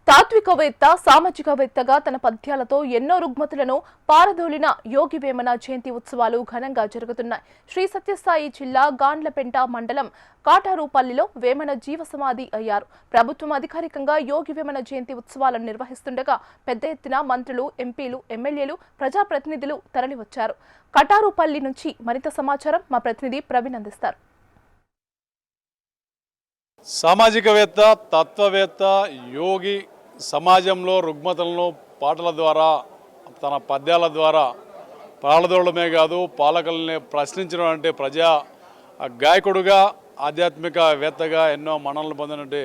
తాత్వికవేత్త సామాజికవేత్తగా తన పద్యాలతో ఎన్నో రుగ్మతులను పారదోలిన యోగి వేమన జయంతి ఉత్సవాలు ఘనంగా జరుగుతున్నాయి. శ్రీ సత్యసాయి జిల్లా గాండ్లపెంట మండలం కాటారుపల్లిలో వేమన జీవ సమాధి అయ్యారు. ప్రభుత్వం అధికారికంగా యోగి వేమన జయంతి ఉత్సవాలను నిర్వహిస్తుండగా పెద్ద ఎత్తున మంత్రులు, ఎంపీలు, ఎమ్మెల్యేలు, ప్రజాప్రతినిధులు తరలివచ్చారు. కాటారుపల్లి నుంచి మరింత సమాచారం మా ప్రతినిధి ప్రవీణ్ అందిస్తారు. సామాజికవేత్త, తత్వవేత్త, యోగి సమాజంలో రుగ్మతలను పాటల ద్వారా, తన పద్యాల ద్వారా పాలదోడమే కాదు పాలకుల్ని ప్రశ్నించడం అంటే ప్రజా గాయకుడుగా, ఆధ్యాత్మికవేత్తగా ఎన్నో మన్ననలు పొందినట్టు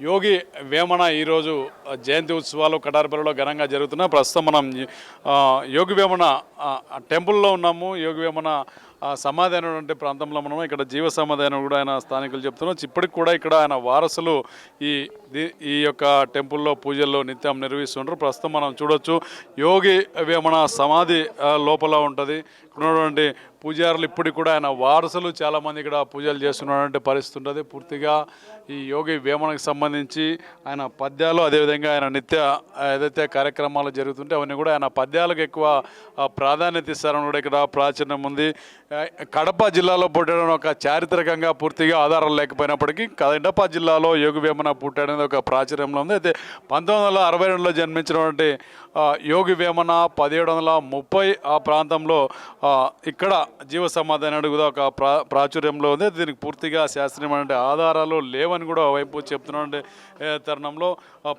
యోగి వేమన ఈరోజు జయంతి ఉత్సవాలు కటారుపల్లిలో ఘనంగా జరుగుతున్నాయి. ప్రస్తుతం మనం యోగి వేమన టెంపుల్లో ఉన్నాము. యోగి వేమన సమాధి అయినటువంటి ప్రాంతంలో మనము ఇక్కడ జీవ సమాధి అయిన కూడా ఆయన స్థానికులు చెప్తున్నాం. ఇప్పటికి కూడా ఇక్కడ ఆయన వారసులు ఈ యొక్క టెంపుల్లో పూజల్లో నిత్యం నిర్వహిస్తుంటారు. ప్రస్తుతం మనం చూడొచ్చు యోగి వేమన సమాధి లోపల ఉంటుంది. ఉన్నటువంటి పూజారులు ఇప్పటికి కూడా ఆయన వారసులు చాలామంది ఇక్కడ పూజలు చేస్తున్నటువంటి పరిస్థితి ఉంటుంది. పూర్తిగా ఈ యోగి వేమనకు సంబంధించి ఆయన పద్యాలు, అదేవిధంగా ఆయన నిత్య ఏదైతే కార్యక్రమాలు జరుగుతుంటే అవన్నీ కూడా ఆయన పద్యాలకు ఎక్కువ ప్రాధాన్యత ఇస్తారని కూడా ఇక్కడ ప్రాచుర్యం ఉంది. కడప జిల్లాలో పుట్టడం ఒక చారిత్రకంగా పూర్తిగా ఆధారాలు లేకపోయినప్పటికీ కడప జిల్లాలో యోగి వేమన పుట్టాడనేది ఒక ప్రాచుర్యంలో ఉంది. అయితే 1962లో జన్మించినటువంటి యోగి వేమన 1730 ఆ ప్రాంతంలో ఇక్కడ జీవ సమాధి అనేది కూడా ఒక ప్రాచుర్యంలో ఉంది. దీనికి పూర్తిగా శాస్త్రీయమైన ఆధారాలు లేవని కూడా వైపు చెప్తున్నటువంటి తరుణంలో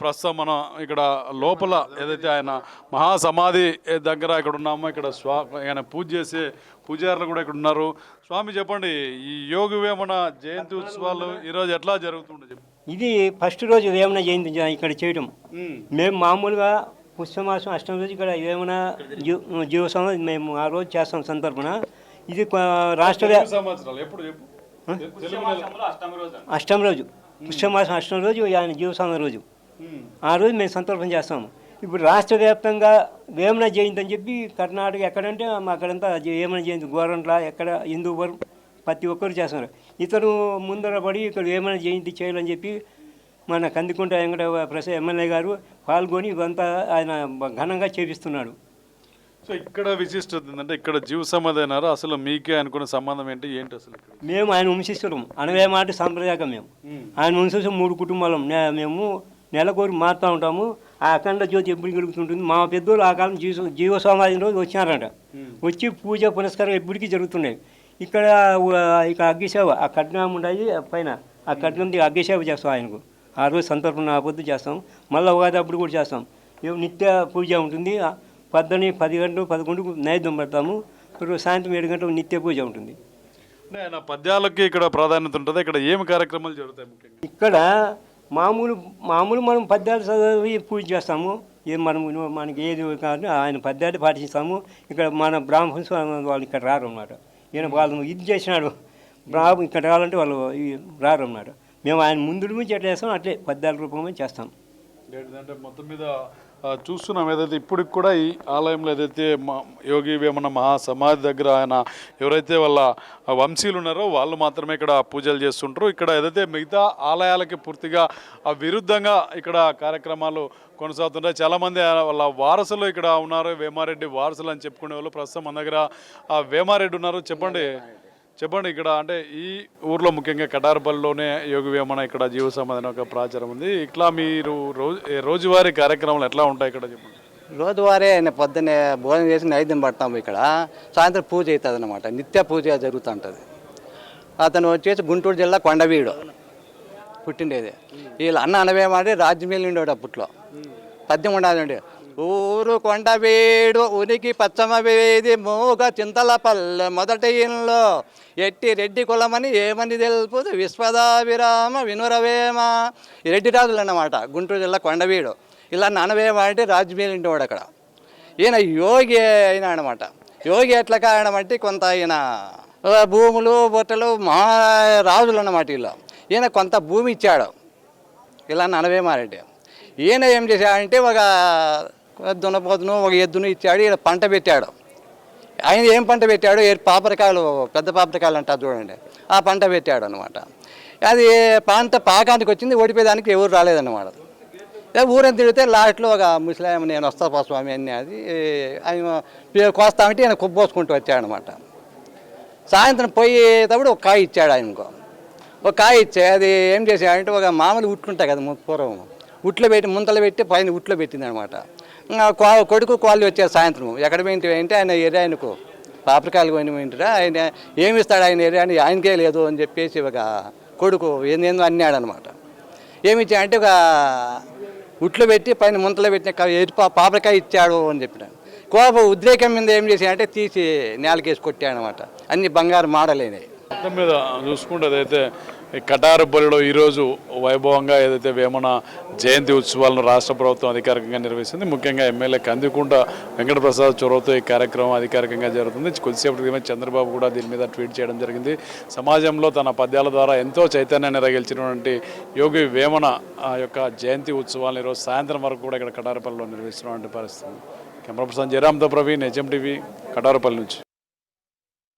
ప్రస్తుతం మనం ఇక్కడ లోపల ఏదైతే ఆయన మహాసమాధి దగ్గర ఇక్కడ ఉన్నామో ఇక్కడ ఆయన పూజ చేసే పూజారులు కూడా ఇక్కడ ఉన్నారు. స్వామి చెప్పండి, ఈ యోగి వేమన జయంతి ఉత్సవాలు ఈరోజు ఎట్లా జరుగుతుండే? ఇది ఫస్ట్ రోజు వేమన జయంతి ఇక్కడ చేయడం. మేము మామూలుగా పుష్యమాసం అష్టమి రోజు ఇక్కడ వేమన జీవ సమాధి మేము ఆ రోజు చేస్తాం సంతర్పణ. ఇది రాష్ట్ర అష్టమి రోజు పుష్యమాసం అష్టమి రోజు ఆయన జీవ సమాధి రోజు ఆ రోజు మేము సంతర్పణ చేస్తాము. ఇప్పుడు రాష్ట్ర వ్యాప్తంగా వేమన జయంతి అని చెప్పి కర్ణాటక ఎక్కడంటే అక్కడంతా వేమన జయంతి గోరంట్ల ఎక్కడ హిందూపురం ప్రతి ఒక్కరు చేస్తున్నారు. ఇతను ముందర పడి ఇక్కడ వేమన జయంతి చేయాలని చెప్పి మన కందికుంట వెంకట ప్రసాద్ ఎమ్మెల్యే గారు పాల్గొని ఇదంతా ఆయన ఘనంగా చేపిస్తున్నాడు. సో ఇక్కడ విశిష్టత ఏంటంటే ఇక్కడ జీవ సమాధి అయినారు. అసలు మీకే అనుకున్న సంబంధం ఏంటి అసలు? మేము ఆయన వంశిస్తున్నాం. అనవే మాట సాంప్రదాయకం. మేము ఆయన వంశం 3 కుటుంబాలు. మేము నెలకోరి మారుతూ ఉంటాము. ఆ అఖండ జ్యోతి ఎప్పుడు గెలుగుతుంటుంది. మా పెద్దోళ్ళు ఆ కాలం జీవ సమాధి రోజు వచ్చినారంట. వచ్చి పూజ పునస్కారం ఎప్పటికీ జరుగుతున్నాయి. ఇక్కడ అగ్గిసేవ ఆ కట్నం ఉండేది పైన ఆ కట్నం అగ్గిసేవ చేస్తాం ఆయనకు. ఆ రోజు సంతర్పణ పొద్దు చేస్తాం. మళ్ళీ ఉగాది అప్పుడు కూడా చేస్తాం. మేము నిత్య పూజ ఉంటుంది. 10 గంటలు 11 నైవేద్యం పెడతాము. సాయంత్రం 7 గంటలకు నిత్య పూజ ఉంటుంది. ఆయన పద్యాలకి ఇక్కడ ప్రాధాన్యత ఉంటుంది. ఇక్కడ ఏమి కార్యక్రమాలు జరుగుతాయి ముఖ్యంగా? ఇక్కడ మామూలు మనం పద్యాలు చదివి పూజ చేస్తాము. మనకి ఏది కాదు ఆయన పద్యాలు పాటిస్తాము. ఇక్కడ మన బ్రాహ్మణ వాళ్ళు ఇక్కడ రారు అన్నమాట. ఈయన వాళ్ళు ఇది చేసినాడు ఇక్కడ రావాలంటే వాళ్ళు రారు అన్నమాట. మేము ఆయన ముందు నుంచి ఎట్లా చేస్తాం అట్లే పద్యాల రూపంగా చేస్తాం. ఏంటంటే మొత్తం మీద చూస్తున్నాం ఏదైతే ఇప్పటికి కూడా ఈ ఆలయంలో ఏదైతే యోగి వేమన మహాసమాధి దగ్గర ఆయన ఎవరైతే వాళ్ళ వంశీయులు ఉన్నారో వాళ్ళు మాత్రమే ఇక్కడ పూజలు చేస్తుంటారు. ఇక్కడ ఏదైతే మిగతా ఆలయాలకి పూర్తిగా విరుద్ధంగా ఇక్కడ కార్యక్రమాలు కొనసాగుతుంటాయి. చాలామంది వాళ్ళ వారసులు ఇక్కడ ఉన్నారు. వేమారెడ్డి వారసులు అని చెప్పుకునే వాళ్ళు. ప్రస్తుతం మన దగ్గర వేమారెడ్డి ఉన్నారు. చెప్పండి ఇక్కడ అంటే ఈ ఊర్లో ముఖ్యంగా కటారుపల్లిలోనే యోగి వేమన ఇక్కడ జీవ సమాధి ఒక ప్రాచారం ఉంది. ఇట్లా మీరు రోజువారీ కార్యక్రమాలు ఎట్లా ఉంటాయి ఇక్కడ చెప్పండి? రోజువారీ ఆయన పొద్దున్నే భోజనం చేసి నైవేద్యం పడతాము. ఇక్కడ సాయంత్రం పూజ అవుతుంది అన్నమాట. నిత్య పూజ జరుగుతుంటుంది. అతను వచ్చేసి గుంటూరు జిల్లా కొండవీడు పుట్టిండేది. వీళ్ళు అనవేమాడి రాజ్యమేలు ఉండేవాడు. అప్పట్లో పద్యం ఉండాలండి. ఊరు కొండవీడు ఉనికి పచ్చమవేది మూగ చింతల పల్లె మొదటి ఇంట్లో ఎట్టి రెడ్డి కులమని ఏమని తెలుపు విశ్వదాభిరామ వినురవేమ. రెడ్డి రాజులు అన్నమాట. గుంటూరు జిల్లా కొండవీడు. ఇలా అనవేమాడి రాజ్యమేలు ఉండేవాడు అక్కడ. ఈయన యోగి అయినా అనమాట. యోగి ఎట్లా కారణం అంటే కొంత ఈయన భూములు బొట్టలు రాజులు అన్నమాట. వీళ్ళు ఈయన కొంత భూమి ఇచ్చాడు ఇలా అనవేమారెడ్డి. ఈయన ఏం చేశాడంటే ఒక దున్నపోతును ఒక ఎద్దును ఇచ్చాడు. ఈయన పంట పెట్టాడు. ఆయన ఏం పంట పెట్టాడు? పాపరకాయలు, పెద్ద పాపరకాయలు అంటారు చూడండి, ఆ పంట పెట్టాడు అనమాట. అది పంట పాకానికి వచ్చింది. ఓడిపోయేదానికి ఎవరు రాలేదన్నమాట. ఊరంతా తిడితే లాస్ట్లో ఒక ముసలాయన నేను వస్తా పా స్వామి అని అది ఆయన కోస్తామంటే ఆయన కుబ్బోసుకుంటూ వచ్చాడనమాట. సాయంత్రం పోయేటప్పుడు ఒక కాయ ఇచ్చాడు ఆయనకు. ఒక కాయ ఇచ్చే అది ఏం చేశాడంటే ఒక మామూలు ఉట్లు ఉంటాయి కదా పూర్వం, ఉట్లో పెట్టి ముంతలు పెట్టి పైన ఉట్లో పెట్టింది అనమాట. కొడుకు కోళ్ళు వచ్చారు సాయంత్రం. ఎక్కడ పోయింటి అంటే ఆయన ఎర్రాయనకు పాపరికాయలు కొని పోయింటారా, ఆయన ఏమి ఇస్తాడు ఆయన ఎర్రాని ఆయనకే లేదు అని చెప్పేసి ఒక కొడుకు ఏందేందో అన్నాడనమాట. ఏమి అంటే ఒక ఉట్లో పెట్టి పైన ముంతలో పెట్టిన పాపరికాయ ఇచ్చాడు అని చెప్పాడు. ఉద్రేకం మీద ఏం చేశాడంటే తీసి నేలకేసి కొట్టాడనమాట. అన్ని బంగారు మాడలేనాయి. మొత్తం మీద చూసుకుంటే అదైతే కటారుపల్లిలో ఈరోజు వైభవంగా ఏదైతే వేమన జయంతి ఉత్సవాలను రాష్ట్ర ప్రభుత్వం అధికారికంగా నిర్వహిస్తుంది. ముఖ్యంగా ఎమ్మెల్యే కందికుంట వెంకటప్రసాద్ చొరవతో ఈ కార్యక్రమం అధికారికంగా జరుగుతుంది. కొద్దిసేపటి క్రితం చంద్రబాబు కూడా దీని మీద ట్వీట్ చేయడం జరిగింది. సమాజంలో తన పద్యాల ద్వారా ఎంతో చైతన్యాన్ని రగిల్చినటువంటి యోగి వేమన యొక్క జయంతి ఉత్సవాలను ఈరోజు సాయంత్రం వరకు కూడా ఇక్కడ కటారుపల్లిలో నిర్వహిస్తున్నటువంటి పరిస్థితి. కెమెరా పర్సన్ జయరామ్తో ప్రవీణ్, హెచ్ఎం టీవీ, కటారుపల్లి నుంచి.